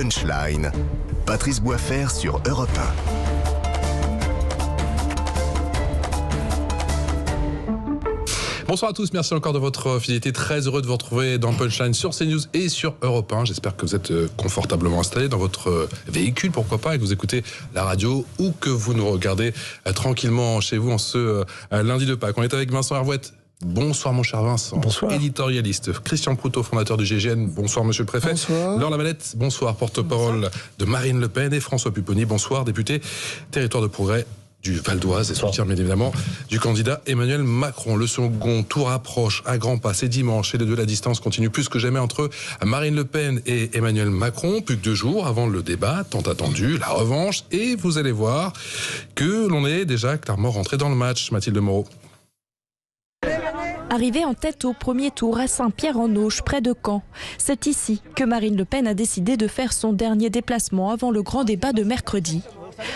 Punchline. Patrice Boisfer sur Europe 1. Bonsoir à tous, merci encore de votre fidélité. Très heureux de vous retrouver dans Punchline sur CNews et sur Europe 1. J'espère que vous êtes confortablement installés dans votre véhicule, pourquoi pas, et que vous écoutez la radio ou que vous nous regardez tranquillement chez vous en ce lundi de Pâques. On est avec Vincent Hervouette. Bonsoir mon cher Vincent. Bonsoir. Éditorialiste. Christian Proutot, fondateur du GIGN. Bonsoir monsieur le préfet. Bonsoir. Laure Lavalette. Bonsoir. Porte-parole de Marine Le Pen. Et François Pupponi. Bonsoir. Député Territoire de Progrès du Val d'Oise et soutien bien évidemment du candidat Emmanuel Macron. Le second tour approche à grands pas. C'est dimanche et les deux, la distance continue plus que jamais entre Marine Le Pen et Emmanuel Macron. Plus que 2 jours avant le débat tant attendu, la revanche. Et vous allez voir que l'on est déjà clairement rentré dans le match. Mathilde Moreau. Arrivée en tête au premier tour à Saint-Pierre-en-Auge, près de Caen. C'est ici que Marine Le Pen a décidé de faire son dernier déplacement avant le grand débat de mercredi.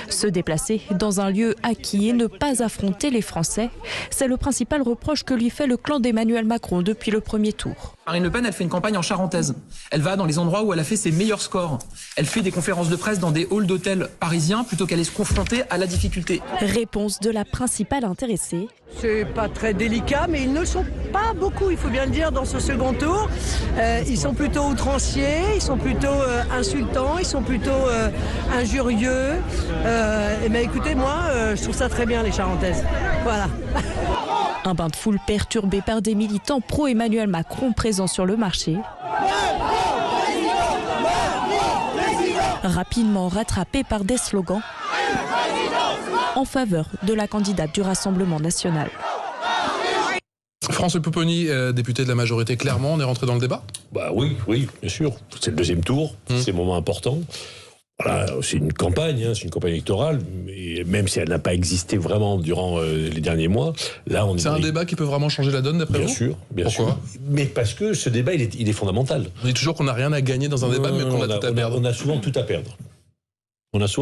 Se déplacer dans un lieu acquis et ne pas affronter les Français, c'est le principal reproche que lui fait le clan d'Emmanuel Macron depuis le premier tour. Marine Le Pen, elle fait une campagne en charentaise. Elle va dans les endroits où elle a fait ses meilleurs scores. Elle fait des conférences de presse dans des halls d'hôtels parisiens plutôt qu'aller se confronter à la difficulté. Réponse de la principale intéressée. C'est pas très délicat, mais ils ne sont pas beaucoup, il faut bien le dire, dans ce second tour. Ils sont plutôt outranciers, ils sont plutôt insultants, ils sont plutôt injurieux. Écoutez, moi, je trouve ça très bien, les Charentaises. Voilà. Un bain de foule perturbé par des militants pro-Emmanuel Macron présents sur le marché. Rapidement rattrapé par des slogans en faveur de la candidate du Rassemblement national. François Pupponi, député de la majorité, clairement, on est rentré dans le débat ? Oui, bien sûr. C'est le deuxième tour, c'est un moment important. Voilà, c'est une campagne électorale, mais même si elle n'a pas existé vraiment durant les derniers mois, là on est... C'est un débat qui peut vraiment changer la donne d'après vous ? Bien sûr. Pourquoi ? Mais parce que ce débat, il est fondamental. On dit toujours qu'on n'a rien à gagner dans un débat, mais qu'on a tout à perdre. On a souvent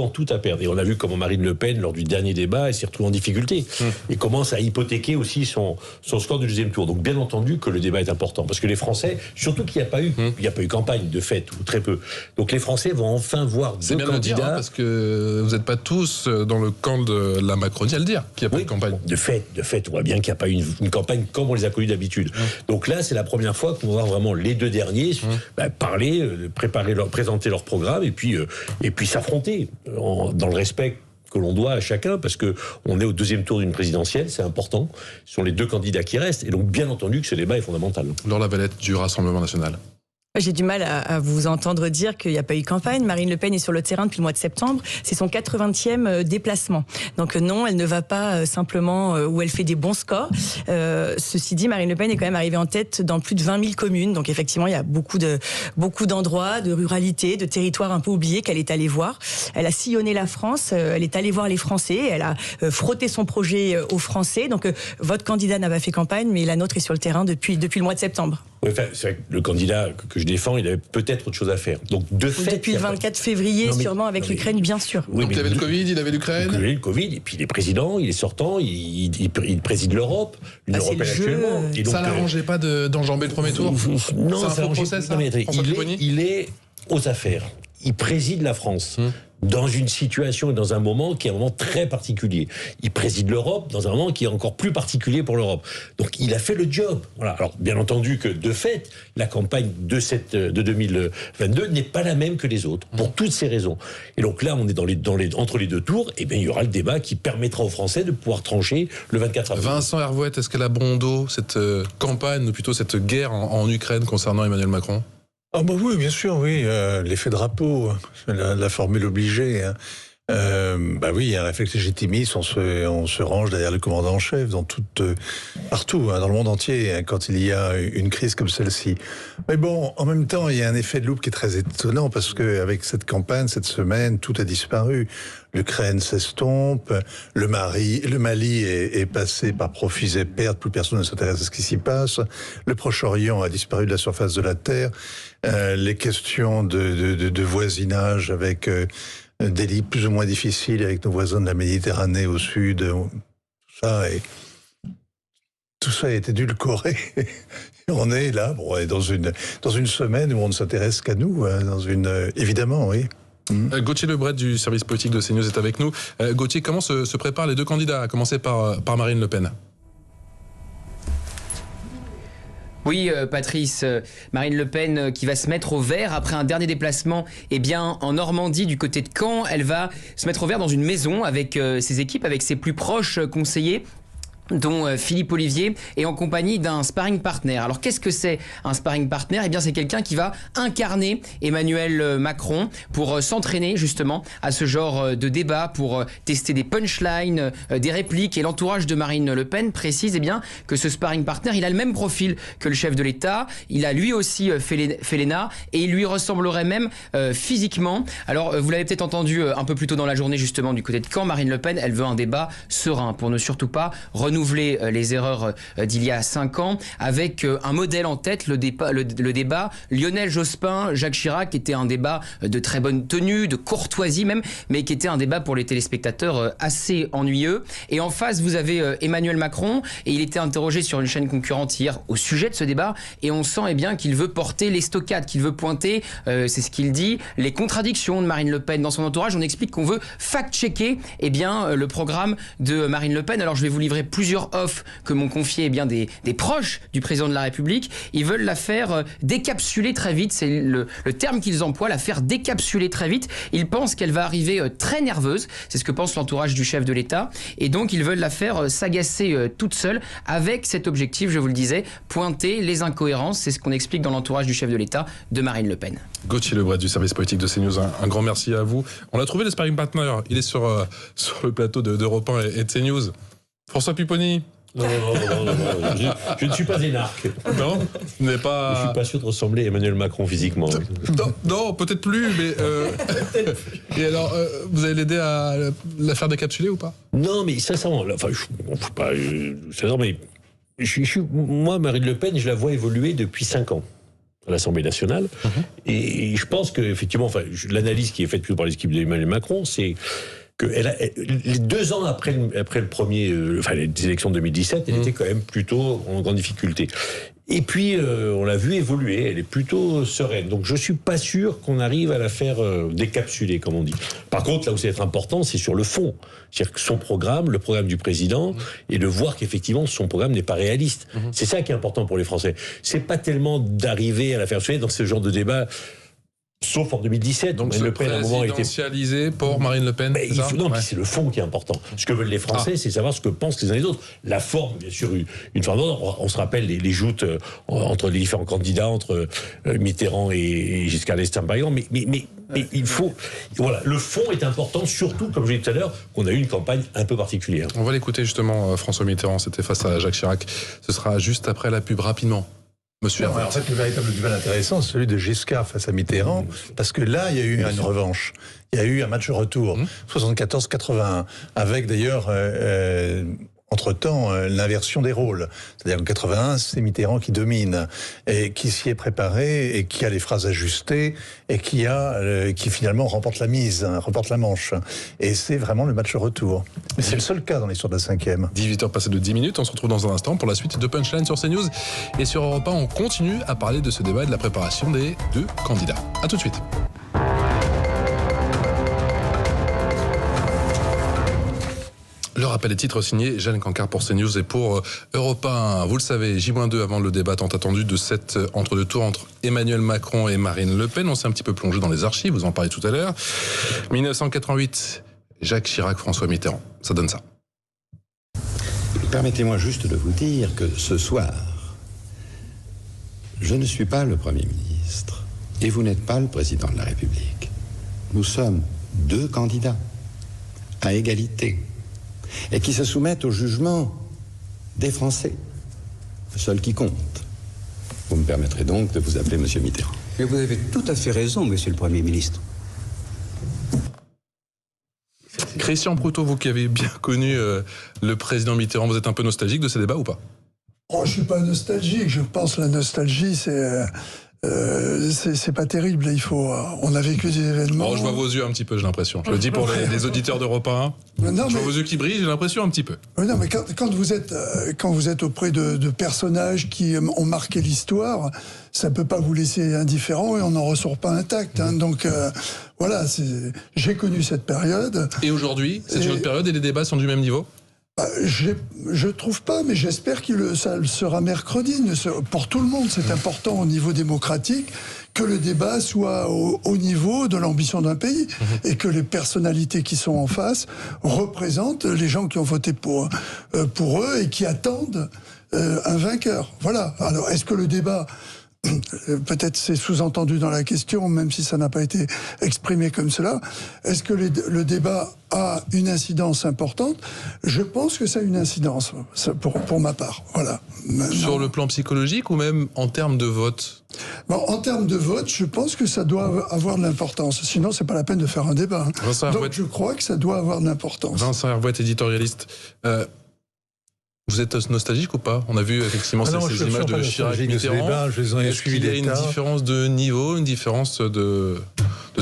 tout à perdre. Et on a vu comment Marine Le Pen, lors du dernier débat, elle s'est retrouvée en difficulté. Et commence à hypothéquer aussi son score du deuxième tour. Donc bien entendu que le débat est important. Parce que les Français, surtout qu'il n'y a pas eu campagne de fait, ou très peu. Donc les Français vont enfin voir deux candidats. C'est bien de le dire, parce que vous n'êtes pas tous dans le camp de la Macronie à le dire, qu'il n'y a pas eu de campagne. De fait, on voit bien qu'il n'y a pas eu une campagne comme on les a connus d'habitude. Donc là, c'est la première fois qu'on va voir vraiment les deux derniers parler, présenter leur programme, et puis s'affronter. Dans le respect que l'on doit à chacun, parce que on est au deuxième tour d'une présidentielle, c'est important. Ce sont les deux candidats qui restent, et donc bien entendu que ce débat est fondamental. Laure Lavalette du Rassemblement national. J'ai du mal à vous entendre dire qu'il n'y a pas eu campagne. Marine Le Pen est sur le terrain depuis le mois de septembre. C'est son 80e déplacement. Donc non, elle ne va pas simplement où elle fait des bons scores. Ceci dit, Marine Le Pen est quand même arrivée en tête dans plus de 20 000 communes. Donc effectivement, il y a beaucoup d'endroits, de ruralité, de territoires un peu oubliés qu'elle est allée voir. Elle a sillonné la France, elle est allée voir les Français, elle a frotté son projet aux Français. Donc votre candidat n'a pas fait campagne, mais la nôtre est sur le terrain depuis le mois de septembre. Oui, c'est vrai que le candidat que je défends, il avait peut-être autre chose à faire. Donc, depuis le 24 février, sûrement avec l'Ukraine, bien sûr. Oui, donc il avait le Covid, il avait l'Ukraine. Le Covid, et puis il est président, il est sortant, il préside l'Europe, l'Union européenne actuellement. Et donc, ça l'arrangeait pas d'enjamber le premier tour ? Non, c'est un faux procès, ça ? Il est aux affaires. Il préside la France. Dans une situation et dans un moment qui est un moment très particulier. Il préside l'Europe dans un moment qui est encore plus particulier pour l'Europe. Donc il a fait le job. Voilà. Alors bien entendu que de fait, la campagne de 2022 n'est pas la même que les autres, pour toutes ces raisons. Et donc là, on est entre les deux tours, et bien il y aura le débat qui permettra aux Français de pouvoir trancher le 24 avril. Vincent Hervouette, est-ce qu'elle a bon dos, cette campagne, ou plutôt cette guerre en Ukraine concernant Emmanuel Macron ? Oui, bien sûr, oui. L'effet drapeau, la formule obligée. Oui, il y a un réflexe légitimiste, on se range derrière le commandant en chef partout, dans le monde entier, quand il y a une crise comme celle-ci. Mais bon, en même temps, il y a un effet de loupe qui est très étonnant, parce qu'avec cette campagne, cette semaine, tout a disparu. L'Ukraine s'estompe, le Mali est passé par profits et pertes, plus personne ne s'intéresse à ce qui s'y passe. Le Proche-Orient a disparu de la surface de la Terre. Les questions de voisinage avec des lits plus ou moins difficiles avec nos voisins de la Méditerranée au sud, tout ça est tout ça est édulcoré. On est là, bon, dans une semaine où on ne s'intéresse qu'à nous, évidemment, oui. Gauthier Lebret du service politique de CNews est avec nous. Gauthier, comment se préparent les deux candidats, à commencer par Marine Le Pen? Oui, Patrice, Marine Le Pen qui va se mettre au vert après un dernier déplacement en Normandie du côté de Caen. Elle va se mettre au vert dans une maison avec ses équipes, avec ses plus proches conseillers, dont Philippe Ollivier, et en compagnie d'un sparring partner. Alors qu'est-ce que c'est un sparring partner? Eh bien c'est quelqu'un qui va incarner Emmanuel Macron pour s'entraîner justement à ce genre de débat, pour tester des punchlines, des répliques. Et l'entourage de Marine Le Pen précise que ce sparring partner, il a le même profil que le chef de l'État. Il a lui aussi fait l'ENA et il lui ressemblerait même physiquement. Alors vous l'avez peut-être entendu un peu plus tôt dans la journée justement du côté de Caen, Marine Le Pen, elle veut un débat serein pour ne surtout pas renouveler les erreurs d'il y a 5 ans, avec un modèle en tête, le débat Lionel Jospin, Jacques Chirac, qui était un débat de très bonne tenue, de courtoisie même, mais qui était un débat pour les téléspectateurs assez ennuyeux. Et en face, vous avez Emmanuel Macron, et il était interrogé sur une chaîne concurrente hier au sujet de ce débat, et on sent qu'il veut porter l'estocade, qu'il veut pointer, c'est ce qu'il dit, les contradictions de Marine Le Pen dans son entourage. On explique qu'on veut fact-checker le programme de Marine Le Pen. Alors je vais vous livrer plusieurs offres que m'ont confié des proches du président de la République. Ils veulent la faire décapsuler très vite, c'est le terme qu'ils emploient, la faire décapsuler très vite. Ils pensent qu'elle va arriver très nerveuse, c'est ce que pense l'entourage du chef de l'État, et donc ils veulent la faire s'agacer toute seule, avec cet objectif, je vous le disais, pointer les incohérences. C'est ce qu'on explique dans l'entourage du chef de l'État de Marine Le Pen. Gauthier Lebret du service politique de CNews, un grand merci à vous. On a trouvé le sparring partner, il est sur le plateau d'Europe 1 et de CNews. François Pupponi. Non, je ne suis pas énarque. Non, vous n'êtes pas... Je ne suis pas sûr de ressembler à Emmanuel Macron physiquement. Non, peut-être plus, mais... Et alors, vous allez l'aider à la faire décapsuler ou pas? Non, mais sincèrement, moi, Marine Le Pen, je la vois évoluer depuis 5 ans à l'Assemblée nationale. Et je pense qu'effectivement, l'analyse qui est faite plutôt par l'équipe d'Emmanuel Macron, c'est que les 2 ans après les élections de 2017, elle était quand même plutôt en grande difficulté. Et puis, on l'a vu évoluer, elle est plutôt sereine. Donc, je ne suis pas sûr qu'on arrive à la faire décapsuler, comme on dit. Par contre, là où c'est être important, c'est sur le fond. C'est-à-dire que son programme, le programme du président, et de voir qu'effectivement, son programme n'est pas réaliste. C'est ça qui est important pour les Français. C'est pas tellement d'arriver à la faire. Vous savez, dans ce genre de débat... Sauf en 2017, donc Marine Le Pen à un moment présidentialisé pour Marine Le Pen. C'est le fond qui est important. Ce que veulent les Français, c'est savoir ce que pensent les uns les autres. La forme, bien sûr, une forme d'ordre. On se rappelle les joutes entre les différents candidats, entre Mitterrand et Giscard d'Estaing, par exemple. Mais il faut... Voilà, le fond est important, surtout, comme je l'ai dit tout à l'heure, qu'on a eu une campagne un peu particulière. On va l'écouter justement, François Mitterrand, c'était face à Jacques Chirac. Ce sera juste après la pub, rapidement. Monsieur en fait, le véritable duel intéressant, c'est celui de Giscard face à Mitterrand, parce que là, il y a eu une revanche. Il y a eu un match retour, 74-81, avec d'ailleurs, entre-temps, l'inversion des rôles. C'est-à-dire qu'en 81, c'est Mitterrand qui domine, et qui s'y est préparé, et qui a les phrases ajustées, et qui finalement remporte la mise, remporte la manche. Et c'est vraiment le match retour. Mais c'est le seul cas dans l'histoire de la 5e. 18h passées de 10 minutes, on se retrouve dans un instant pour la suite de Punchline sur CNews. Et sur Europe 1, on continue à parler de ce débat et de la préparation des 2 candidats. A tout de suite. Le rappel des titres signé Jeanne Cancard pour CNews et pour Europe 1. Vous le savez, J-2 avant le débat tant attendu de cet entre-deux tours entre Emmanuel Macron et Marine Le Pen. On s'est un petit peu plongé dans les archives, vous en parlez tout à l'heure. 1988, Jacques Chirac, François Mitterrand. Ça donne ça. Permettez-moi juste de vous dire que ce soir, je ne suis pas le Premier ministre et vous n'êtes pas le Président de la République. Nous sommes 2 candidats à égalité et qui se soumettent au jugement des Français, seul qui compte. Vous me permettrez donc de vous appeler Monsieur Mitterrand. Mais vous avez tout à fait raison, Monsieur le Premier ministre. Christian Proutot, vous qui avez bien connu le président Mitterrand, vous êtes un peu nostalgique de ces débats ou pas? Oh, je suis pas nostalgique. Je pense que la nostalgie, c'est c'est pas terrible. On a vécu des événements. Oh, je vois vos yeux un petit peu, j'ai l'impression. Je le dis pour les auditeurs d'Europe 1. Je vois vos yeux qui brillent, j'ai l'impression un petit peu. Non, mais quand vous êtes auprès de personnages qui ont marqué l'histoire, ça peut pas vous laisser indifférent et on n'en ressort pas intact. Hein. Donc voilà, j'ai connu cette période. Et aujourd'hui, c'est une autre période et les débats sont du même niveau ? Je trouve pas, mais j'espère ça le sera mercredi. Pour tout le monde, c'est important au niveau démocratique que le débat soit au niveau de l'ambition d'un pays et que les personnalités qui sont en face représentent les gens qui ont voté pour eux et qui attendent un vainqueur. Voilà. Alors, est-ce que le débat... Peut-être c'est sous-entendu dans la question, même si ça n'a pas été exprimé comme cela. Est-ce que le débat a une incidence importante ? Je pense que ça a une incidence, pour ma part. Voilà. Maintenant, sur le plan psychologique ou même en termes de vote ? En termes de vote, je pense que ça doit avoir de l'importance. Sinon, c'est pas la peine de faire un débat. Hein. Donc, je crois que ça doit avoir de l'importance. Vincent Hervouet, éditorialiste. Vous êtes nostalgique ou pas ? On a vu effectivement ces images de Chirac-Mitterrand. Est-ce qu'il y a une différence de niveau, une différence de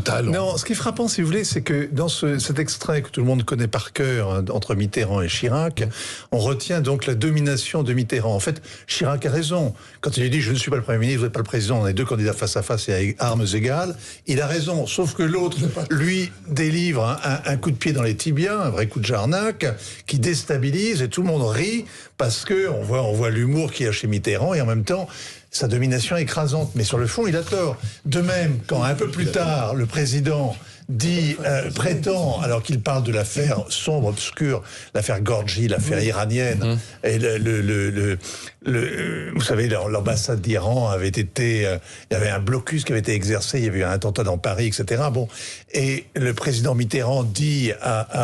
talent ? Non, ce qui est frappant, si vous voulez, c'est que dans cet extrait que tout le monde connaît par cœur, hein, entre Mitterrand et Chirac, on retient donc la domination de Mitterrand. En fait, Chirac a raison. Quand il dit « je ne suis pas le Premier ministre, vous n'êtes pas le Président, on est deux candidats face à face et à armes égales », il a raison. Sauf que l'autre, lui, délivre un coup de pied dans les tibias, un vrai coup de jarnac, qui déstabilise et tout le monde rit parce que on voit l'humour qu'il y a chez Mitterrand et en même temps sa domination écrasante. Mais sur le fond, il a tort. De même, quand un peu plus tard, le président prétend, alors qu'il parle de l'affaire sombre, obscure, l'affaire Gorgi, l'affaire iranienne, et vous savez, l'ambassade d'Iran avait été, il y avait un blocus qui avait été exercé, il y avait eu un attentat dans Paris, etc. Bon, et le président Mitterrand dit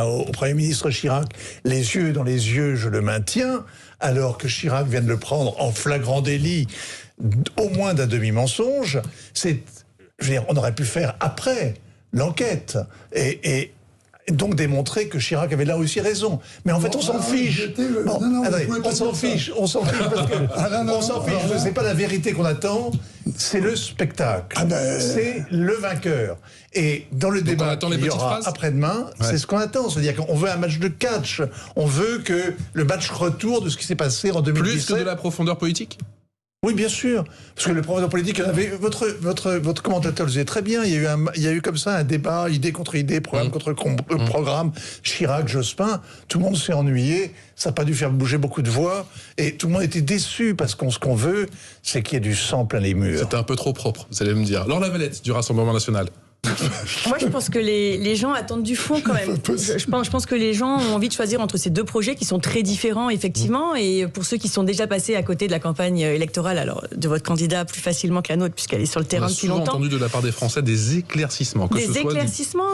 au Premier ministre Chirac, les yeux dans les yeux, je le maintiens, alors que Chirac vient de le prendre en flagrant délit, au moins d'un demi-mensonge. Je veux dire, on aurait pu faire après l'enquête et donc démontrer que Chirac avait là aussi raison. Mais en fait, on s'en fiche. On s'en fiche parce que on s'en fiche. C'est pas la vérité qu'on attend, c'est le spectacle. C'est le vainqueur. Et dans le débat qu'il y aura après-demain, c'est ce qu'on attend. C'est-à-dire qu'on veut un match de catch. On veut que le match retour de ce qui s'est passé en 2017. Plus que de la profondeur politique ? Oui, bien sûr, parce que le professeur politique, votre commentateur le disait très bien, il y a eu comme ça un débat, idée contre idée, programme contre programme, Chirac, Jospin, tout le monde s'est ennuyé, ça n'a pas dû faire bouger beaucoup de voix, et tout le monde était déçu, parce ce qu'on veut, c'est qu'il y ait du sang plein les murs. C'était un peu trop propre, vous allez me dire. Laure Lavalette, du Rassemblement National. Moi, je pense que les gens attendent du fond quand même. Je pense que les gens ont envie de choisir entre ces deux projets qui sont très différents, effectivement. Et pour ceux qui sont déjà passés à côté de la campagne électorale, alors de votre candidat plus facilement que la nôtre, puisqu'elle est sur le terrain depuis longtemps. On a souvent entendu de la part des Français des éclaircissements, que ce soit du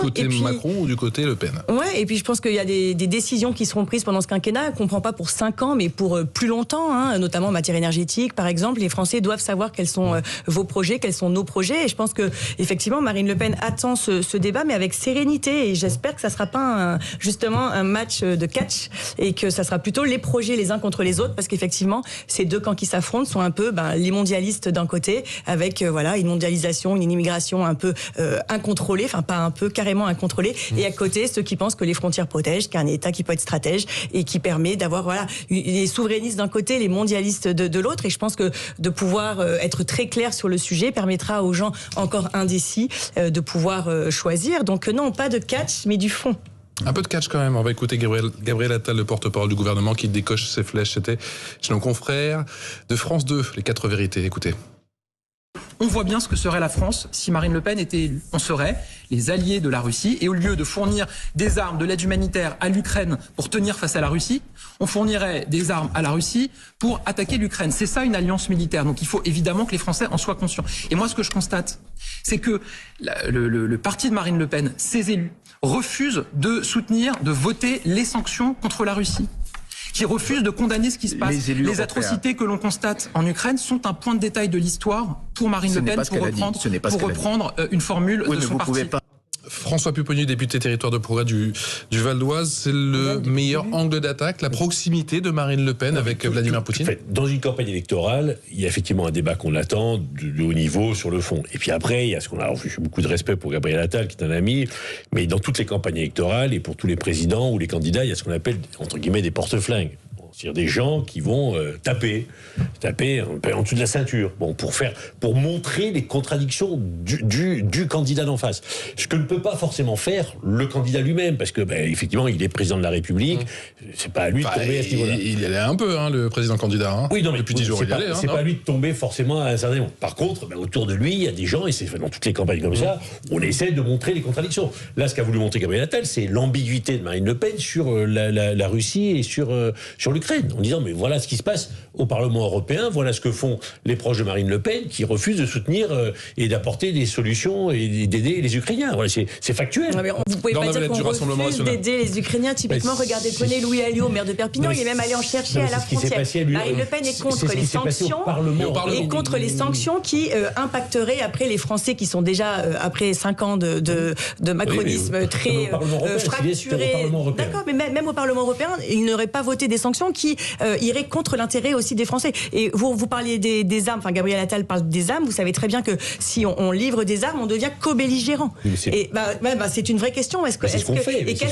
côté Macron ou du côté Le Pen. Ouais, et puis je pense qu'il y a des décisions qui seront prises pendant ce quinquennat qu'on ne prend pas pour 5 ans, mais pour plus longtemps, hein, notamment en matière énergétique, par exemple. Les Français doivent savoir quels sont vos projets, quels sont nos projets. Et je pense que, effectivement, Marine Le Pen attend ce débat, mais avec sérénité, et j'espère que ça sera pas justement un match de catch et que ça sera plutôt les projets les uns contre les autres, parce qu'effectivement ces deux camps qui s'affrontent sont un peu les mondialistes d'un côté, avec une mondialisation, une immigration un peu incontrôlée, enfin pas un peu, carrément incontrôlée, et à côté ceux qui pensent que les frontières protègent, qu'un État qui peut être stratège et qui permet d'avoir les souverainistes d'un côté, les mondialistes de l'autre. Et je pense que de pouvoir être très clair sur le sujet permettra aux gens encore indécis de pouvoir choisir. Donc non, pas de catch, mais du fond. Un peu de catch quand même. On va écouter Gabriel Attal, le porte-parole du gouvernement, qui décoche ses flèches. C'était chez nos confrères de France 2, les 4 vérités. Écoutez. On voit bien ce que serait la France si Marine Le Pen était élue. On serait les alliés de la Russie, et au lieu de fournir des armes, de l'aide humanitaire à l'Ukraine pour tenir face à la Russie, on fournirait des armes à la Russie pour attaquer l'Ukraine. C'est ça une alliance militaire. Donc il faut évidemment que les Français en soient conscients. Et moi, ce que je constate, c'est que le parti de Marine Le Pen, ses élus, refusent de soutenir, de voter les sanctions contre la Russie, qui refusent de condamner ce qui se passe. Les atrocités que l'on constate en Ukraine sont un point de détail de l'histoire pour Marine Le Pen, pour reprendre une formule de son parti. François Pupponi, député territoire de progrès du Val d'Oise, c'est le meilleur angle d'attaque, la proximité de Marine Le Pen avec Vladimir Poutine. En fait, dans une campagne électorale, il y a effectivement un débat qu'on attend de haut niveau sur le fond. Et puis après, il y a ce qu'on a. Alors, j'ai beaucoup de respect pour Gabriel Attal, qui est un ami, mais dans toutes les campagnes électorales et pour tous les présidents ou les candidats, il y a ce qu'on appelle entre guillemets des porte-flingues. C'est-à-dire des gens qui vont taper en dessous de la ceinture, pour montrer les contradictions du candidat d'en face. Ce que ne peut pas forcément faire le candidat lui-même, parce que effectivement, il est président de la République. C'est pas à lui de tomber à ce niveau-là. Il y allait un peu, le président candidat. Oui, non, mais depuis 10 jours, il y allait. C'est pas à lui de tomber forcément à un certain moment. Par contre, autour de lui, il y a des gens, et c'est dans toutes les campagnes comme ça, on essaie de montrer les contradictions. Là, ce qu'a voulu montrer Gabriel Attal, c'est l'ambiguïté de Marine Le Pen sur la Russie et sur l'Ukraine, en disant mais voilà ce qui se passe au Parlement européen, voilà ce que font les proches de Marine Le Pen qui refusent de soutenir et d'apporter des solutions et d'aider les Ukrainiens. Voilà, c'est factuel. Non, mais vous pouvez pas dire qu'on refuse d'aider les Ukrainiens. Typiquement, regardez, prenez Louis Alliot, maire de Perpignan, il est même allé en chercher à la frontière. Marine Le Pen est contre les sanctions et contre les sanctions qui impacteraient après les Français qui sont déjà après 5 ans de macronisme très fracturé. D'accord, mais même au Parlement européen, ils n'auraient pas voté des sanctions qui iraient contre l'intérêt aussi des Français. Et vous parliez des armes, enfin Gabriel Attal parle des armes, vous savez très bien que si on livre des armes, on devient co-belligérant. Et c'est une vraie question. Qu'est-ce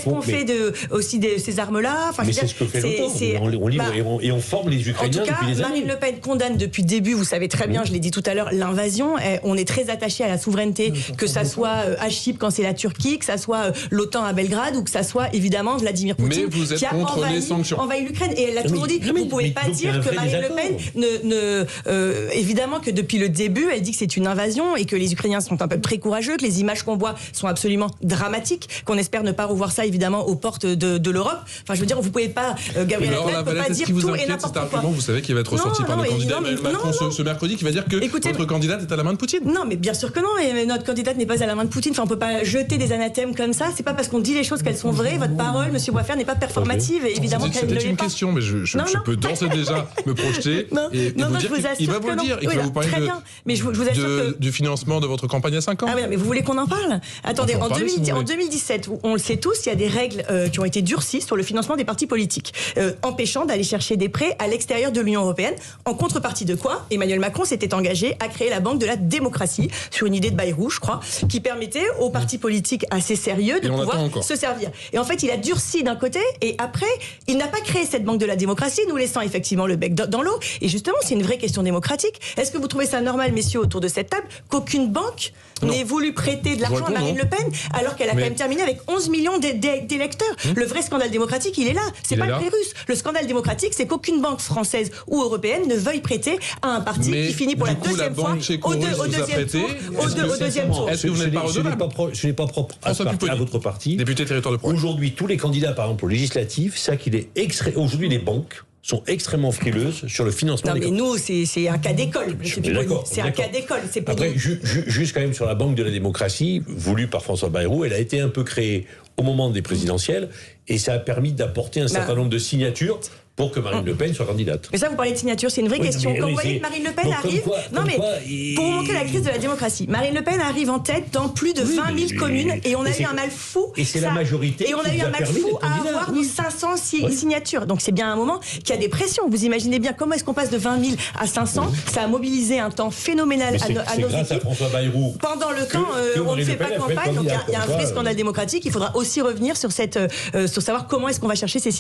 qu'on fait aussi de ces armes-là? Mais c'est ce que fait l'OTAN. On livre et on forme les Ukrainiens. En tout cas, depuis des Marine Le Pen condamne depuis le début, vous savez très bien, je l'ai dit tout à l'heure, l'invasion. On est très attaché à la souveraineté, que ça soit à Chypre quand c'est la Turquie, que ça soit l'OTAN à Belgrade ou que ça soit évidemment Vladimir Poutine qui a envahi l'Ukraine. Et elle l'a toujours dit. Vous ne pouvez pas dire que Marine Le Pen évidemment que depuis le début, elle dit que c'est une invasion et que les Ukrainiens sont un peu très courageux, que les images qu'on voit sont absolument dramatiques, qu'on espère ne pas revoir ça évidemment aux portes de l'Europe. Enfin, je veux dire, vous pouvez pas, Gabriel Attal ne peut pas dire tout et n'importe quoi. Argument, vous savez qu'il va être ressorti par le candidat Emmanuel Macron ce mercredi, qui va dire que votre candidate est à la main de Poutine. Non, mais bien sûr que non. Et notre candidate n'est pas à la main de Poutine. Enfin, on peut pas jeter des anathèmes comme ça. C'est pas parce qu'on dit les choses qu'elles sont vraies. Votre parole, Monsieur Boisfer, n'est pas performative. Et évidemment qu'elle ne l'est pas. C'était une question, mais je peux d'ores et déjà me projeter et vous dire qu'il va vous le dire et qu'il va vous parler du financement de votre campagne à 5 ans. Ah oui, mais vous voulez qu'on en parle? Attendez, en 2017, on le sait tous, il y a des règles qui ont été durcies sur le financement des partis politiques, empêchant d'aller chercher des prêts à l'extérieur de l'Union européenne. En contrepartie de quoi, Emmanuel Macron s'était engagé à créer la Banque de la démocratie, sur une idée de Bayrou, je crois, qui permettait aux partis politiques assez sérieux de pouvoir se servir. Et en fait, il a durci d'un côté, et après, il n'a pas créé cette Banque de la démocratie, nous laissant effectivement le bec dans l'eau. Et justement, c'est une vraie question démocratique. Est-ce que vous trouvez ça normal, messieurs, autour de cette table, qu'aucune banque n'ait voulu prêter de l'argent à Marine Le Pen, alors qu'elle a quand même terminé avec 11 millions d'électeurs? Le vrai scandale démocratique, il est là. C'est pas le prix russe. Le scandale démocratique, c'est qu'aucune banque française ou européenne ne veuille prêter à un parti qui finit pour la deuxième fois au deuxième tour. Est-ce que vous n'êtes pas redevable? Ce n'est pas propre à votre parti. Député territoire de progrès. Aujourd'hui, tous les candidats, par exemple, aux législatives, c'est qu'il est aujourd'hui les banques sont extrêmement frileuses sur le financement des campagnes. Mais nous, c'est un cas d'école. C'est un cas d'école. Après, juste quand même sur la Banque de la démocratie, voulue par François Bayrou, elle a été un peu créée au moment des présidentielles et ça a permis d'apporter un certain nombre de signatures pour que Marine Le Pen soit candidate. Mais ça, vous parlez de signature, c'est une vraie question. Quand vous voyez que Marine Le Pen arrive... pour vous montrer la crise de la démocratie, Marine Le Pen arrive en tête dans plus de 20 000 communes et on a eu un mal fou... Et c'est la majorité et on a eu un mal fou à avoir 500 signatures. Donc c'est bien un moment qu'il y a des pressions. Vous imaginez bien comment est-ce qu'on passe de 20 000 à 500. Ça a mobilisé un temps phénoménal à nos équipes. À François Bayrou. Pendant le temps, on ne fait pas campagne. Donc il y a un vrai scandale démocratique. Il faudra aussi revenir sur savoir comment est-ce qu'on va chercher ces signatures.